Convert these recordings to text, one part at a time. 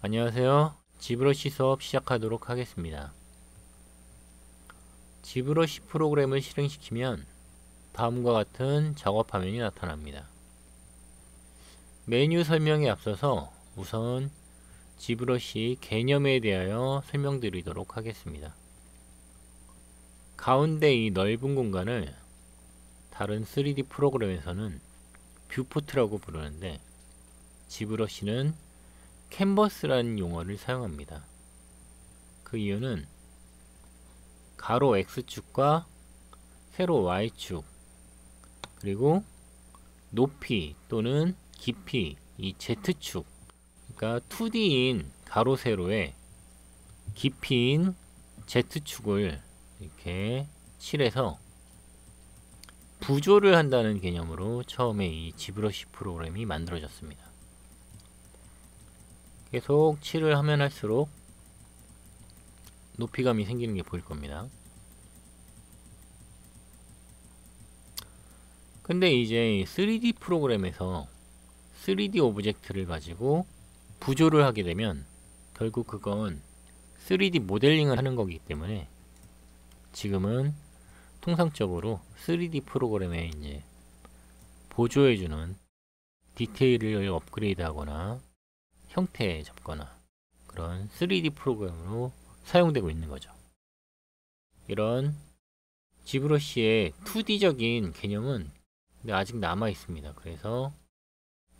안녕하세요. 지브러시 수업 시작하도록 하겠습니다. 지브러시 프로그램을 실행시키면 다음과 같은 작업 화면이 나타납니다. 메뉴 설명에 앞서서 우선 지브러시 개념에 대하여 설명드리도록 하겠습니다. 가운데 이 넓은 공간을 다른 3D 프로그램에서는 뷰포트라고 부르는데 지브러시는 캔버스라는 용어를 사용합니다. 그 이유는 가로 X축과 세로 Y축 그리고 높이 또는 깊이 이 Z축, 그러니까 2D인 가로 세로에 깊이인 Z축을 이렇게 칠해서 부조를 한다는 개념으로 처음에 이 지브러시 프로그램이 만들어졌습니다. 계속 칠을 하면 할수록 높이감이 생기는 게 보일 겁니다. 근데 이제 3D 프로그램에서 3D 오브젝트를 가지고 부조를 하게 되면 결국 그건 3D 모델링을 하는 거기 때문에 지금은 통상적으로 3D 프로그램에 이제 보조해주는 디테일을 업그레이드 하거나 형태에 접거나 그런 3D 프로그램으로 사용되고 있는 거죠. 이런 지브러시의 2D적인 개념은 아직 남아 있습니다. 그래서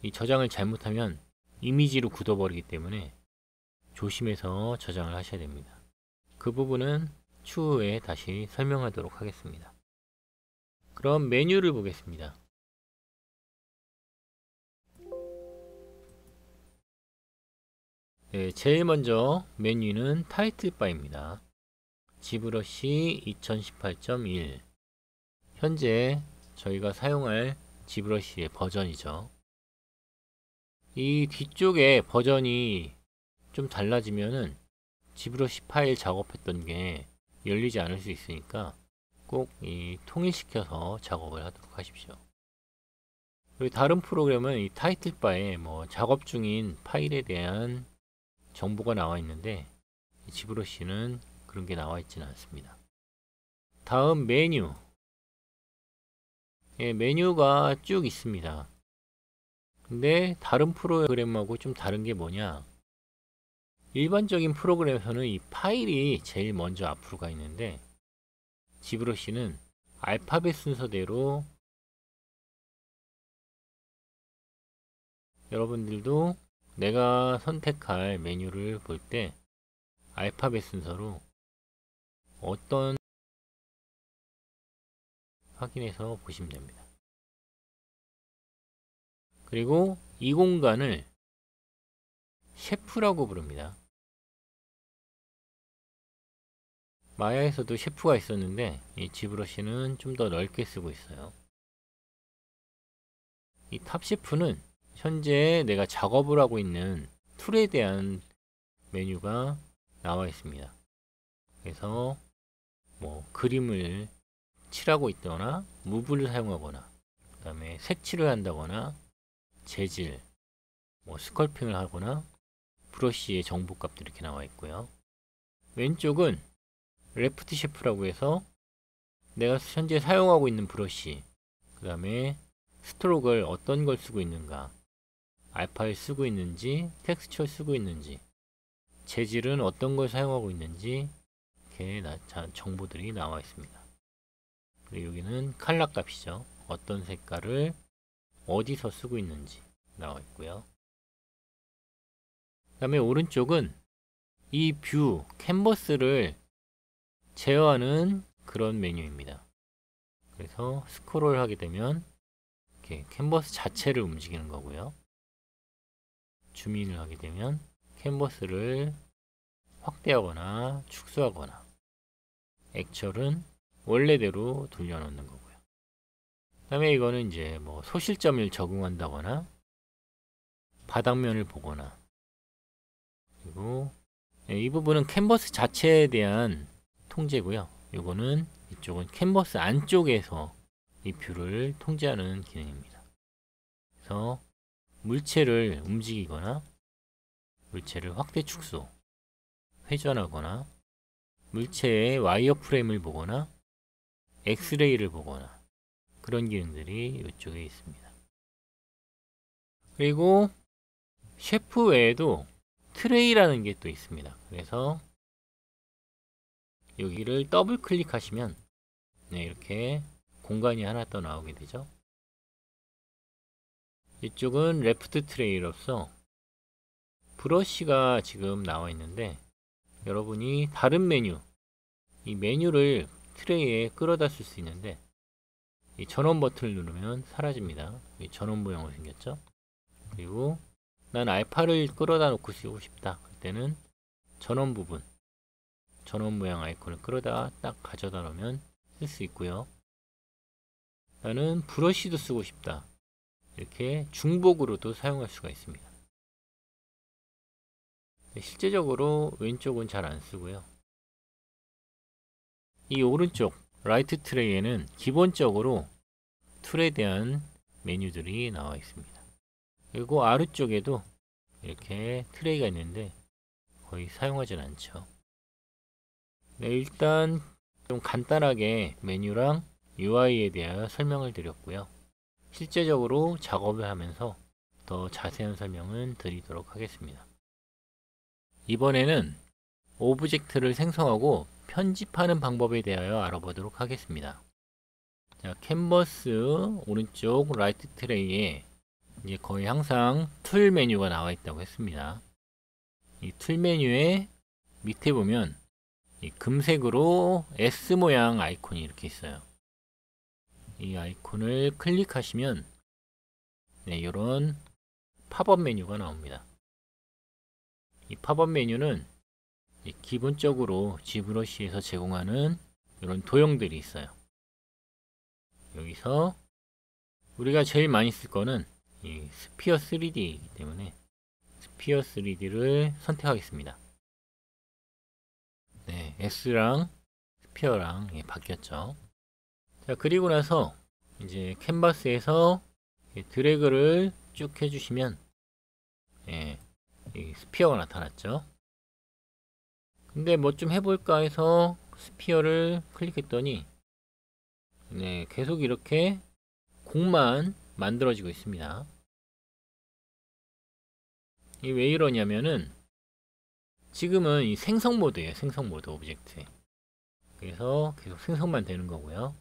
이 저장을 잘못하면 이미지로 굳어버리기 때문에 조심해서 저장을 하셔야 됩니다. 그 부분은 추후에 다시 설명하도록 하겠습니다. 그럼 메뉴를 보겠습니다. 네, 제일 먼저 메뉴는 타이틀 바입니다. 지브러시 2018.1 현재 저희가 사용할 지브러시의 버전이죠. 이 뒤쪽에 버전이 좀 달라지면은 지브러시 파일 작업했던 게 열리지 않을 수 있으니까 꼭 이 통일시켜서 작업을 하도록 하십시오. 그리고 다른 프로그램은 이 타이틀 바에 뭐 작업 중인 파일에 대한 정보가 나와 있는데 지브러시는 그런 게 나와 있지는 않습니다. 다음 메뉴. 메뉴가 쭉 있습니다. 근데 다른 프로그램하고 좀 다른 게 뭐냐, 일반적인 프로그램에서는 이 파일이 제일 먼저 앞으로 가 있는데 지브러시는 알파벳 순서대로, 여러분들도 내가 선택할 메뉴를 볼 때 알파벳 순서로 어떤 확인해서 보시면 됩니다. 그리고 이 공간을 셰프라고 부릅니다. 마야에서도 셰프가 있었는데 이 지브러시는 좀 더 넓게 쓰고 있어요. 이 탑 셰프는 현재 내가 작업을 하고 있는 툴에 대한 메뉴가 나와 있습니다. 그래서 뭐 그림을 칠하고 있거나 무브를 사용하거나 그 다음에 색칠을 한다거나 재질, 뭐 스컬핑을 하거나 브러쉬의 정보값도 이렇게 나와 있고요. 왼쪽은 레프트 셰프라고 해서 내가 현재 사용하고 있는 브러쉬, 그 다음에 스트로크를 어떤 걸 쓰고 있는가, 알파를 쓰고 있는지 텍스처를 쓰고 있는지, 재질은 어떤 걸 사용하고 있는지 이렇게 정보들이 나와 있습니다. 그리고 여기는 컬러 값이죠. 어떤 색깔을 어디서 쓰고 있는지 나와 있고요. 그 다음에 오른쪽은 이 뷰, 캔버스를 제어하는 그런 메뉴입니다. 그래서 스크롤 하게 되면 이렇게 캔버스 자체를 움직이는 거고요. 줌인을 하게 되면 캔버스를 확대하거나 축소하거나, 액처는 원래대로 돌려놓는 거고요. 그 다음에 이거는 이제 뭐 소실점을 적응한다거나 바닥면을 보거나, 그리고 이 부분은 캔버스 자체에 대한 통제고요. 이거는 이쪽은 캔버스 안쪽에서 이 뷰를 통제하는 기능입니다. 그래서 물체를 움직이거나 물체를 확대 축소, 회전하거나 물체의 와이어프레임을 보거나 엑스레이를 보거나 그런 기능들이 이쪽에 있습니다. 그리고 셰프 외에도 트레이라는 게 또 있습니다. 그래서 여기를 더블 클릭하시면 이렇게 공간이 하나 더 나오게 되죠. 이쪽은 레프트 트레이로서 브러쉬가 지금 나와 있는데, 여러분이 다른 메뉴, 이 메뉴를 트레이에 끌어다 쓸 수 있는데, 이 전원 버튼을 누르면 사라집니다. 이 전원 모양으로 생겼죠. 그리고 난 알파를 끌어다 놓고 쓰고 싶다. 그때는 전원 부분, 전원 모양 아이콘을 끌어다 딱 가져다 놓으면 쓸 수 있고요. 나는 브러쉬도 쓰고 싶다. 이렇게 중복으로도 사용할 수가 있습니다. 실제적으로 왼쪽은 잘 안 쓰고요. 이 오른쪽 라이트 트레이에는 기본적으로 툴에 대한 메뉴들이 나와 있습니다. 그리고 아래쪽에도 이렇게 트레이가 있는데 거의 사용하진 않죠. 네, 일단 좀 간단하게 메뉴랑 UI에 대한 설명을 드렸고요. 실제적으로 작업을 하면서 더 자세한 설명은 드리도록 하겠습니다. 이번에는 오브젝트를 생성하고 편집하는 방법에 대하여 알아보도록 하겠습니다. 자, 캔버스 오른쪽 라이트 트레이에 이제 거의 항상 툴 메뉴가 나와 있다고 했습니다. 이 툴 메뉴에 밑에 보면 이 금색으로 S 모양 아이콘이 이렇게 있어요. 이 아이콘을 클릭하시면 이런 팝업 메뉴가 나옵니다. 이 팝업 메뉴는 기본적으로 G브러쉬에서 제공하는 이런 도형들이 있어요. 여기서 우리가 제일 많이 쓸 거는 이 스피어 3D이기 때문에 스피어 3D를 선택하겠습니다. 네, S랑 스피어랑 바뀌었죠. 자, 그리고 나서 이제 캔버스에서 드래그를 쭉 해주시면 이 스피어가 나타났죠. 근데 뭐 좀 해볼까 해서 스피어를 클릭했더니 계속 이렇게 공만 만들어지고 있습니다. 이 왜 이러냐면은 지금은 이 생성 모드예요. 생성 모드 오브젝트. 그래서 계속 생성만 되는 거고요.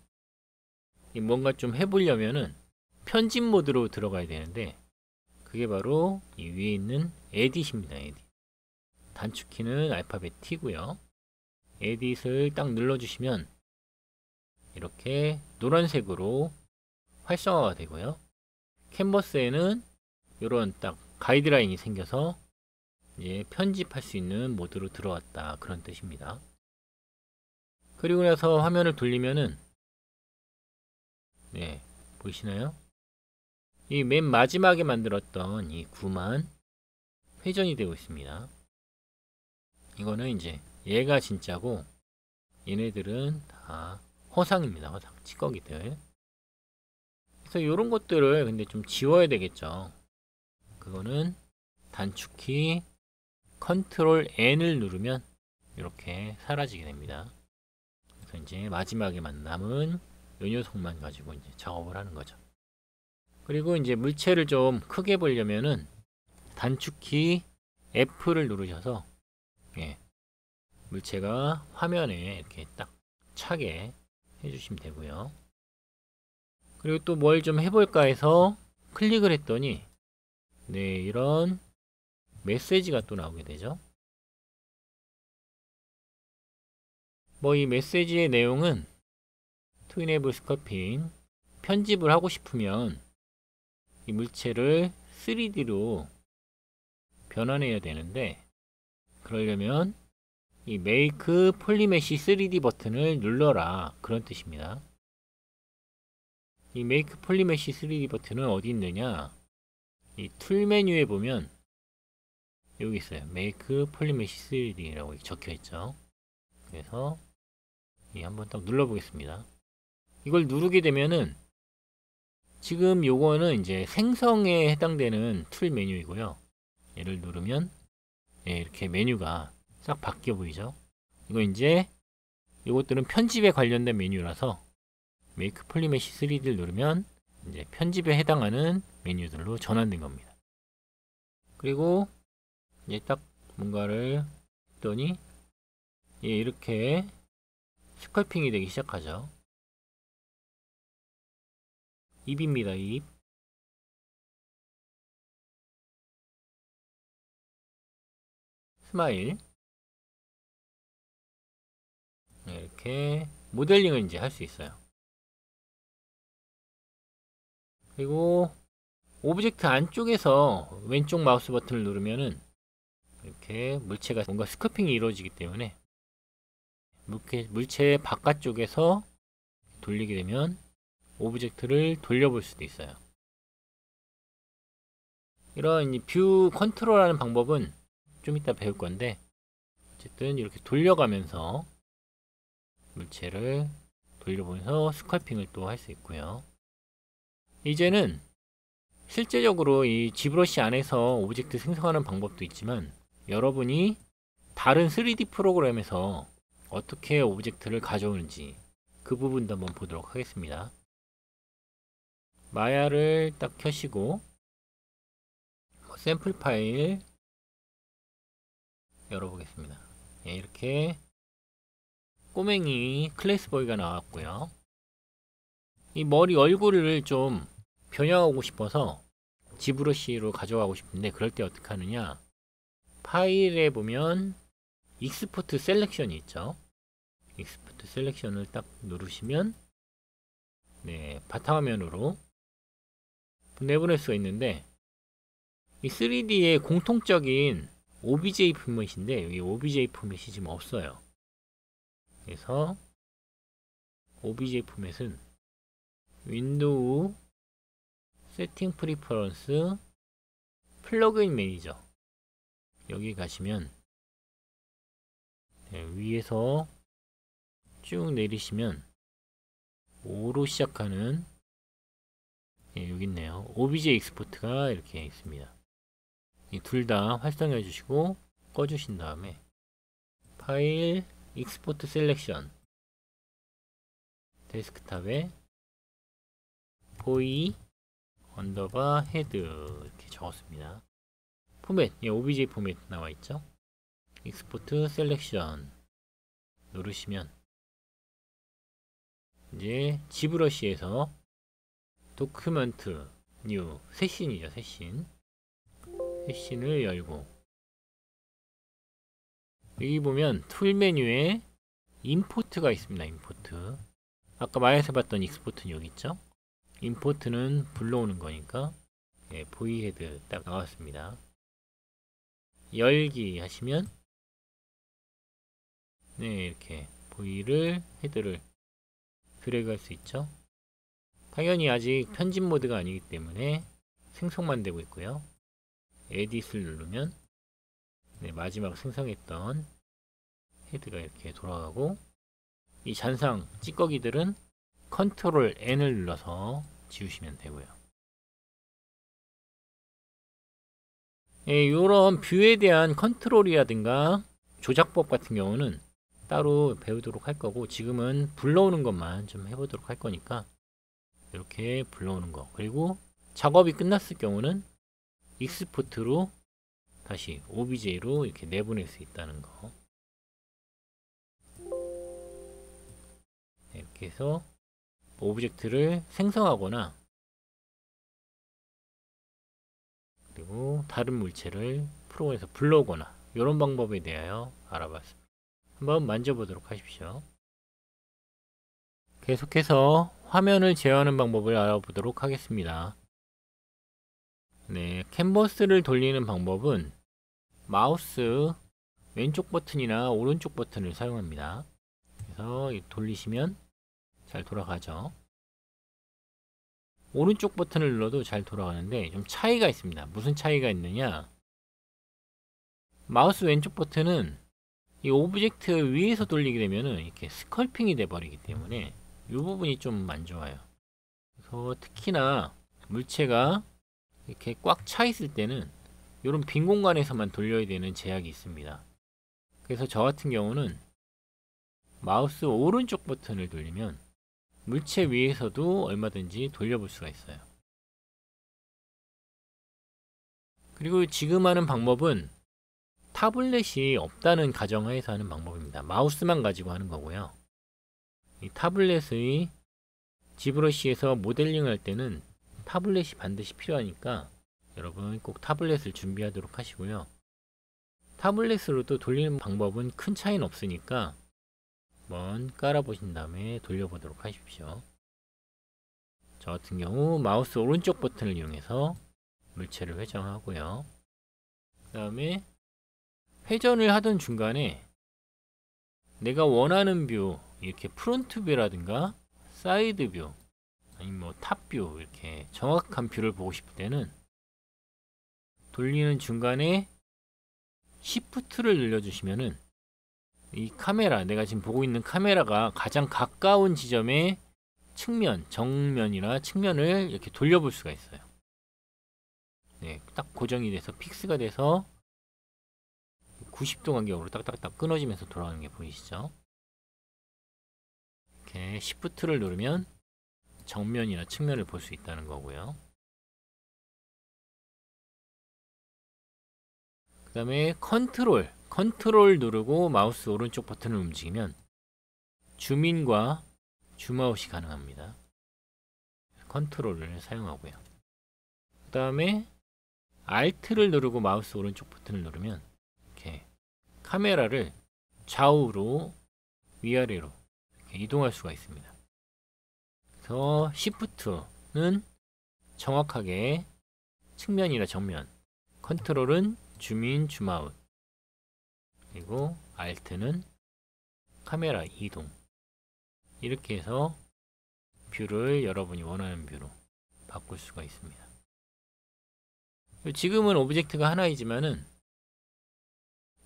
뭔가 좀 해보려면은 편집 모드로 들어가야 되는데, 그게 바로 이 위에 있는 에딧입니다. 에딧. 단축키는 알파벳 T고요. 에딧을 딱 눌러주시면 이렇게 노란색으로 활성화가 되고요. 캔버스에는 이런 딱 가이드라인이 생겨서 이제 편집할 수 있는 모드로 들어왔다, 그런 뜻입니다. 그리고 나서 화면을 돌리면은 보이시나요? 이 맨 마지막에 만들었던 이 구만 회전이 되고 있습니다. 이거는 이제 얘가 진짜고 얘네들은 다 허상입니다. 허상, 찌꺼기들. 그래서 이런 것들을 근데 좀 지워야 되겠죠. 그거는 단축키 컨트롤 N을 누르면 이렇게 사라지게 됩니다. 그래서 이제 마지막에만 남은 이 녀석만 가지고 이제 작업을 하는 거죠. 그리고 이제 물체를 좀 크게 보려면은 단축키 F를 누르셔서 물체가 화면에 이렇게 딱 차게 해주시면 되고요. 그리고 또 뭘 좀 해볼까 해서 클릭을 했더니 이런 메시지가 또 나오게 되죠. 뭐 이 메시지의 내용은 To enable sculpting, 편집을 하고 싶으면 이 물체를 3D로 변환해야 되는데, 그러려면 이 Make Polymesh 3D 버튼을 눌러라, 그런 뜻입니다. 이 Make Polymesh 3D 버튼은 어디 있느냐, 이 툴 메뉴에 보면 여기 있어요. Make Polymesh 3D라고 적혀 있죠. 그래서 한번 딱 눌러 보겠습니다. 이걸 누르게 되면은 지금 요거는 이제 생성에 해당되는 툴 메뉴이고요. 얘를 누르면 예, 이렇게 메뉴가 싹 바뀌어 보이죠. 이거 이제 이것들은 편집에 관련된 메뉴라서 메이크 폴리메시 3D를 누르면 이제 편집에 해당하는 메뉴들로 전환된 겁니다. 그리고 이제 딱 뭔가를 했더니 예, 이렇게 스컬핑이 되기 시작하죠. 입입니다. 입. 스마일. 이렇게 모델링을 이제 할 수 있어요. 그리고 오브젝트 안쪽에서 왼쪽 마우스 버튼을 누르면은 이렇게 물체가 뭔가 스커핑이 이루어지기 때문에 물체 바깥쪽에서 돌리게 되면 오브젝트를 돌려볼 수도 있어요. 이런 뷰 컨트롤하는 방법은 좀 이따 배울 건데, 어쨌든 이렇게 돌려가면서 물체를 돌려보면서 스컬핑을 또 할 수 있고요. 이제는 실제적으로 이 지브러시 안에서 오브젝트 생성하는 방법도 있지만, 여러분이 다른 3D 프로그램에서 어떻게 오브젝트를 가져오는지 그 부분도 한번 보도록 하겠습니다. 마야를 딱 켜시고 샘플 파일 열어보겠습니다. 예, 이렇게 꼬맹이 클래스보이가 나왔고요. 이 머리 얼굴을 좀 변형하고 싶어서 지브러시로 가져가고 싶은데, 그럴 때 어떻게 하느냐, 파일에 보면 익스포트 셀렉션이 있죠. 익스포트 셀렉션을 딱 누르시면 네, 바탕화면으로 내보낼 수가 있는데, 이 3D의 공통적인 OBJ 포맷인데 여기 OBJ 포맷이 지금 없어요. 그래서 OBJ 포맷은 윈도우 세팅 프리퍼런스 플러그인 매니저, 여기 가시면 네, 위에서 쭉 내리시면 5로 시작하는 예, 여기 있네요. OBJ 익스포트가 이렇게 있습니다. 이 둘 다 활성해 주시고 꺼 주신 다음에 파일 익스포트 셀렉션 데스크탑에 보이 언더바 헤드 이렇게 적었습니다. 포맷, 예, OBJ 포맷 나와 있죠. 익스포트 셀렉션 누르시면 이제 지브러시에서 도큐먼트 뉴 세신이죠. 세신을 열고, 여기 보면 툴 메뉴에 임포트가 있습니다. 임포트, 아까 마야에서 봤던 익스포트는 여기 있죠. 임포트는 불러오는 거니까 예, 보이 헤드 딱 나왔습니다. 열기 하시면 네, 이렇게 보이를 헤드를 드래그 할 수 있죠. 당연히 아직 편집 모드가 아니기 때문에 생성만 되고 있고요. 에딧을 누르면 네, 마지막 생성했던 헤드가 이렇게 돌아가고, 이 잔상 찌꺼기들은 컨트롤 N을 눌러서 지우시면 되고요. 예, 이런 뷰에 대한 컨트롤이라든가 조작법 같은 경우는 따로 배우도록 할 거고, 지금은 불러오는 것만 좀 해보도록 할 거니까 이렇게 불러오는 거, 그리고 작업이 끝났을 경우는 익스포트로 다시 OBJ로 이렇게 내보낼 수 있다는 거, 이렇게 해서 오브젝트를 생성하거나 그리고 다른 물체를 프로그램에서 불러오거나 이런 방법에 대하여 알아봤습니다. 한번 만져보도록 하십시오. 계속해서 화면을 제어하는 방법을 알아보도록 하겠습니다. 네, 캔버스를 돌리는 방법은 마우스 왼쪽 버튼이나 오른쪽 버튼을 사용합니다. 그래서 돌리시면 잘 돌아가죠. 오른쪽 버튼을 눌러도 잘 돌아가는데 좀 차이가 있습니다. 무슨 차이가 있느냐, 마우스 왼쪽 버튼은 이 오브젝트 위에서 돌리게 되면은 이렇게 스컬핑이 돼 버리기 때문에 이 부분이 좀 안 좋아요. 그래서 특히나 물체가 이렇게 꽉 차 있을 때는 이런 빈 공간에서만 돌려야 되는 제약이 있습니다. 그래서 저 같은 경우는 마우스 오른쪽 버튼을 돌리면 물체 위에서도 얼마든지 돌려볼 수가 있어요. 그리고 지금 하는 방법은 타블렛이 없다는 가정하에서 하는 방법입니다. 마우스만 가지고 하는 거고요. 이 타블렛의 지브러시에서 모델링 할 때는 타블렛이 반드시 필요하니까 여러분 꼭 타블렛을 준비하도록 하시고요. 타블렛으로도 돌리는 방법은 큰 차이는 없으니까 한번 깔아보신 다음에 돌려보도록 하십시오. 저 같은 경우 마우스 오른쪽 버튼을 이용해서 물체를 회전하고요. 그 다음에 회전을 하던 중간에 내가 원하는 뷰, 이렇게 프론트 뷰라든가 사이드 뷰, 아니면 뭐 탑 뷰, 이렇게 정확한 뷰를 보고 싶을 때는 돌리는 중간에 Shift를 눌러주시면은 이 카메라, 내가 지금 보고 있는 카메라가 가장 가까운 지점의 측면, 정면이나 측면을 이렇게 돌려볼 수가 있어요. 네, 딱 고정이 돼서 픽스가 돼서 90도 간격으로 딱딱딱 끊어지면서 돌아가는 게 보이시죠? 이렇게 Shift를 누르면 정면이나 측면을 볼 수 있다는 거고요. 그 다음에 컨트롤 누르고 마우스 오른쪽 버튼을 움직이면 줌인과 줌아웃이 가능합니다. 컨트롤을 사용하고요. 그 다음에 Alt를 누르고 마우스 오른쪽 버튼을 누르면 이렇게 카메라를 좌우로 위아래로 이렇게 이동할 수가 있습니다. 그래서 Shift는 정확하게 측면이나 정면, 컨트롤은 줌인, 줌아웃, 그리고 Alt는 카메라 이동, 이렇게 해서 뷰를 여러분이 원하는 뷰로 바꿀 수가 있습니다. 지금은 오브젝트가 하나이지만은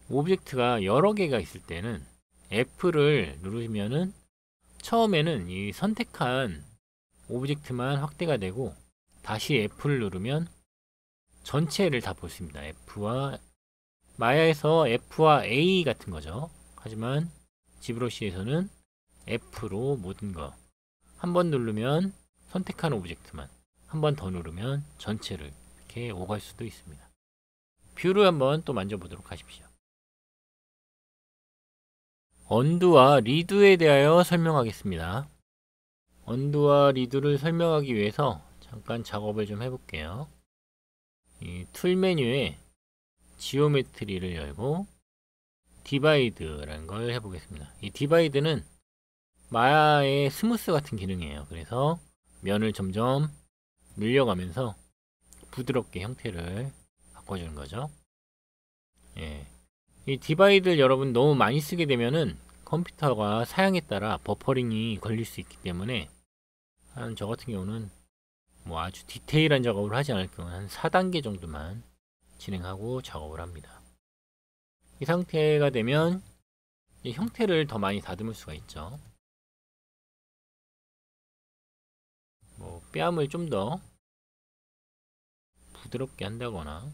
오브젝트가 여러 개가 있을 때는 F를 누르시면은 처음에는 이 선택한 오브젝트만 확대가 되고 다시 F를 누르면 전체를 다 볼 수 있습니다. 마야에서 F와 A 같은 거죠. 하지만 지브러시에서는 F로 모든 거 한 번 누르면 선택한 오브젝트만, 한 번 더 누르면 전체를 이렇게 오갈 수도 있습니다. 뷰를 한번 또 만져보도록 하십시오. 언두와 리두에 대하여 설명하겠습니다. 언두와 리두를 설명하기 위해서 잠깐 작업을 좀 해볼게요. 이 툴 메뉴에 지오메트리를 열고 디바이드라는 걸 해보겠습니다. 이 디바이드는 마야의 스무스 같은 기능이에요. 그래서 면을 점점 늘려가면서 부드럽게 형태를 바꿔주는 거죠. 예. 이 디바이드를 여러분 너무 많이 쓰게 되면은 컴퓨터가 사양에 따라 버퍼링이 걸릴 수 있기 때문에 한 저 같은 경우는 뭐 아주 디테일한 작업을 하지 않을 경우 한 4단계 정도만 진행하고 작업을 합니다. 이 상태가 되면 이 형태를 더 많이 다듬을 수가 있죠. 뭐 뺨을 좀 더 부드럽게 한다거나,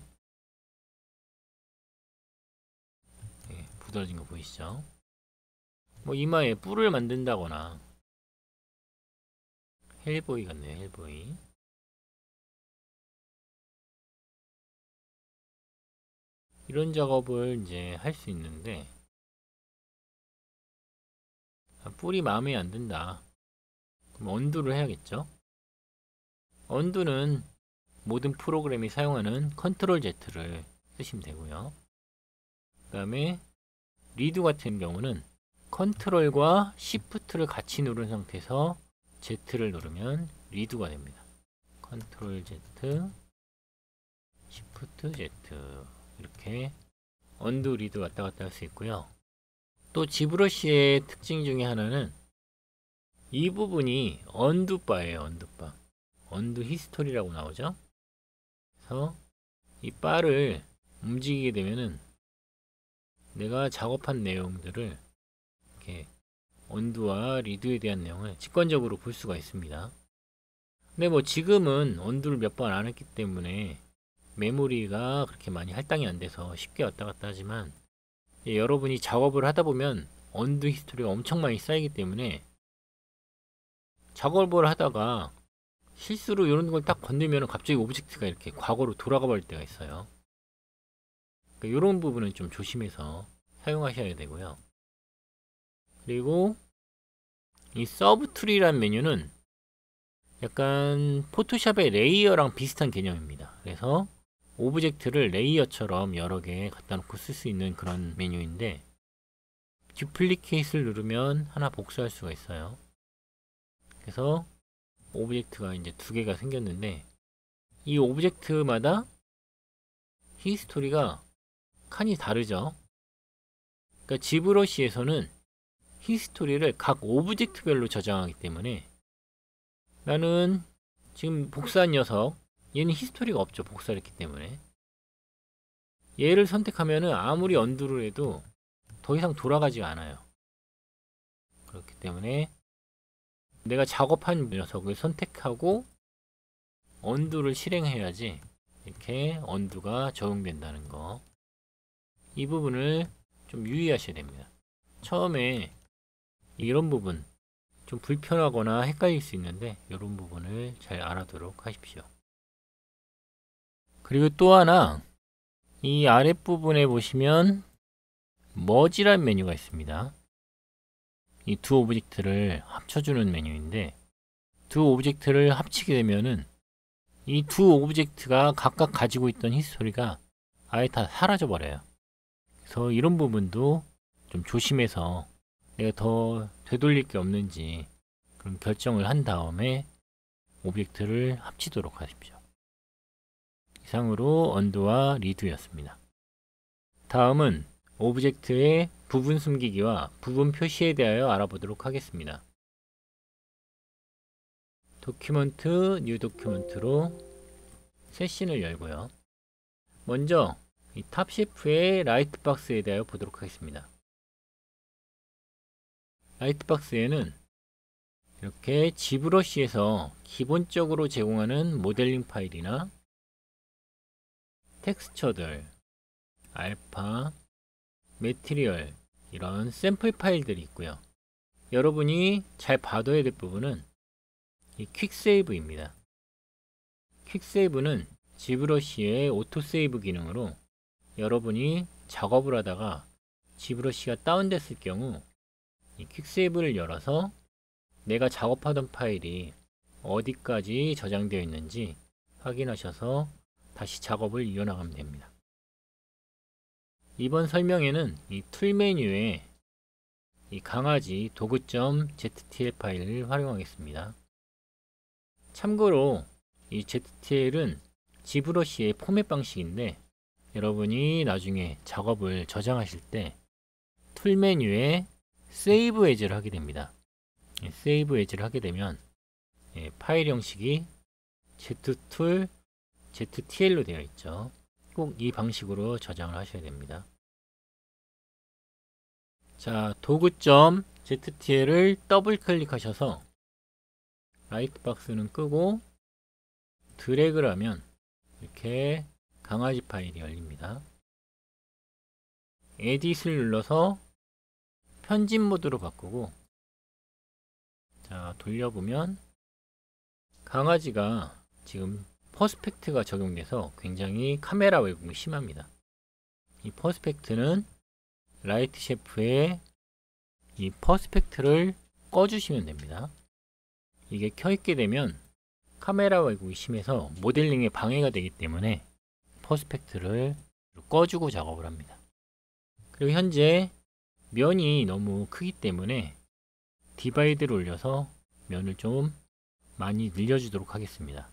네, 부드러진 거 보이시죠? 뭐 이마에 뿔을 만든다거나, 헬보이 같네요, 헬보이. 이런 작업을 이제 할 수 있는데, 뿔이 마음에 안 든다. 그럼 언두를 해야겠죠? 언두는 모든 프로그램이 사용하는 컨트롤 Z를 쓰시면 되고요. 그 다음에 리드 같은 경우는 컨트롤과 시프트를 같이 누른 상태에서 Z를 누르면 리드가 됩니다. 컨트롤 Z, 시프트 Z, 이렇게 언두 리드 왔다 갔다 할 수 있고요. 또 지브러시의 특징 중에 하나는 이 부분이 언두 바예요. 언두 바. 언두 히스토리라고 나오죠. 그래서 이 바를 움직이게 되면은 내가 작업한 내용들을 이렇게 언두와 리드에 대한 내용을 직관적으로 볼 수가 있습니다. 근데 뭐 지금은 언두를 몇 번 안 했기 때문에 메모리가 그렇게 많이 할당이 안 돼서 쉽게 왔다 갔다 하지만, 여러분이 작업을 하다 보면 언두 히스토리가 엄청 많이 쌓이기 때문에 작업을 하다가 실수로 이런 걸 딱 건들면 갑자기 오브젝트가 이렇게 과거로 돌아가 버릴 때가 있어요. 그러니까 이런 부분은 좀 조심해서 사용하셔야 되고요. 그리고 이 서브 트리라는 메뉴는 약간 포토샵의 레이어랑 비슷한 개념입니다. 그래서 오브젝트를 레이어처럼 여러 개 갖다 놓고 쓸 수 있는 그런 메뉴인데, 듀플리케이트를 누르면 하나 복사할 수가 있어요. 그래서 오브젝트가 이제 두 개가 생겼는데, 이 오브젝트마다 히스토리가 칸이 다르죠. 그러니까 지브러시에서는 히스토리를 각 오브젝트별로 저장하기 때문에, 나는 지금 복사한 녀석, 얘는 히스토리가 없죠. 복사를 했기 때문에. 얘를 선택하면은 아무리 언두를 해도 더 이상 돌아가지가 않아요. 그렇기 때문에 내가 작업한 녀석을 선택하고 언두를 실행해야지 이렇게 언두가 적용된다는 거. 이 부분을 좀 유의하셔야 됩니다. 처음에 이런 부분 좀 불편하거나 헷갈릴 수 있는데, 이런 부분을 잘 알아두도록 하십시오. 그리고 또 하나, 이 아랫부분에 보시면 머지란 메뉴가 있습니다. 이 두 오브젝트를 합쳐주는 메뉴인데, 두 오브젝트를 합치게 되면은 이 두 오브젝트가 각각 가지고 있던 히스토리가 아예 다 사라져 버려요. 그래서 이런 부분도 좀 조심해서 내가 더 되돌릴 게 없는지 그런 결정을 한 다음에 오브젝트를 합치도록 하십시오. 이상으로 언두와 리두였습니다. 다음은 오브젝트의 부분 숨기기와 부분 표시에 대하여 알아보도록 하겠습니다. 도큐먼트, 뉴 도큐먼트로 세션을 열고요. 먼저 이 탑셰프의 라이트 박스에 대하여 보도록 하겠습니다. 라이트 박스에는 이렇게 지브러시에서 기본적으로 제공하는 모델링 파일이나 텍스처들, 알파, 매트리얼, 이런 샘플 파일들이 있고요. 여러분이 잘 봐둬야 될 부분은 이 퀵세이브입니다. 퀵세이브는 지브러시의 오토세이브 기능으로 여러분이 작업을 하다가 지브러시가 다운됐을 경우 이 퀵세이브를 열어서 내가 작업하던 파일이 어디까지 저장되어 있는지 확인하셔서 다시 작업을 이어나가면 됩니다. 이번 설명에는 이 툴 메뉴에 이 강아지 도구.ztl 파일을 활용하겠습니다. 참고로 이 ztl은 지브러시의 포맷 방식인데, 여러분이 나중에 작업을 저장하실 때 툴 메뉴에 세이브 에즈를 하게 됩니다. 세이브 에즈를 하게 되면 파일 형식이 ztool, ztl로 되어 있죠. 꼭 이 방식으로 저장을 하셔야 됩니다. 자, 도구.ztl을 더블 클릭하셔서 라이트 박스는 끄고 드래그를 하면 이렇게 강아지 파일이 열립니다. 에딧을 눌러서 편집 모드로 바꾸고, 자, 돌려보면 강아지가 지금 퍼스펙트가 적용돼서 굉장히 카메라 왜곡이 심합니다. 이 퍼스펙트는 라이트 셰프의 이 퍼스펙트를 꺼주시면 됩니다. 이게 켜있게 되면 카메라 왜곡이 심해서 모델링에 방해가 되기 때문에 퍼스펙트를 꺼주고 작업을 합니다. 그리고 현재 면이 너무 크기 때문에 디바이드를 올려서 면을 좀 많이 늘려주도록 하겠습니다.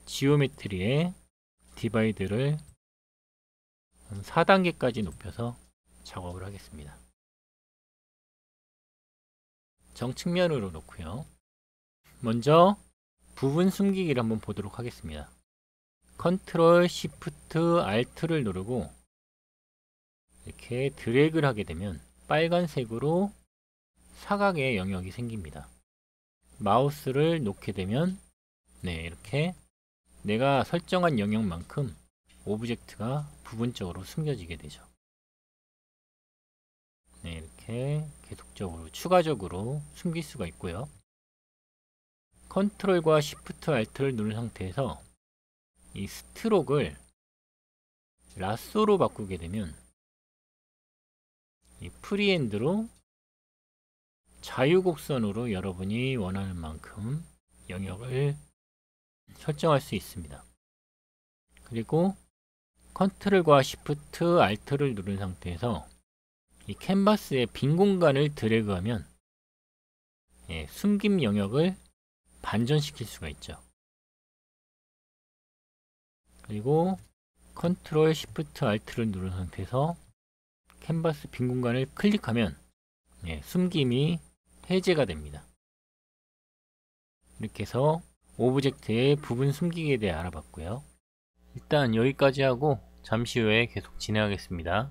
지오메트리에 디바이드를 4단계까지 높여서 작업을 하겠습니다. 정측면으로 놓고요. 먼저 부분 숨기기를 한번 보도록 하겠습니다. 컨트롤 시프트 알트를 누르고 이렇게 드래그를 하게 되면 빨간색으로 사각의 영역이 생깁니다. 마우스를 놓게 되면 이렇게 내가 설정한 영역만큼 오브젝트가 부분적으로 숨겨지게 되죠. 네, 이렇게 계속적으로 추가적으로 숨길 수가 있고요. 컨트롤과 시프트 알트를 누른 상태에서 이 스트록을 라쏘로 바꾸게 되면 이 프리핸드로 자유곡선으로 여러분이 원하는 만큼 영역을 설정할 수 있습니다. 그리고 컨트롤과 시프트 알트를 누른 상태에서 이 캔버스의 빈 공간을 드래그하면 숨김 영역을 반전시킬 수가 있죠. 그리고 컨트롤 시프트 알트를 누른 상태에서 캔버스 빈 공간을 클릭하면 숨김이 해제가 됩니다. 이렇게 해서 오브젝트의 부분 숨기기에 대해 알아봤고요. 일단 여기까지 하고 잠시 후에 계속 진행하겠습니다.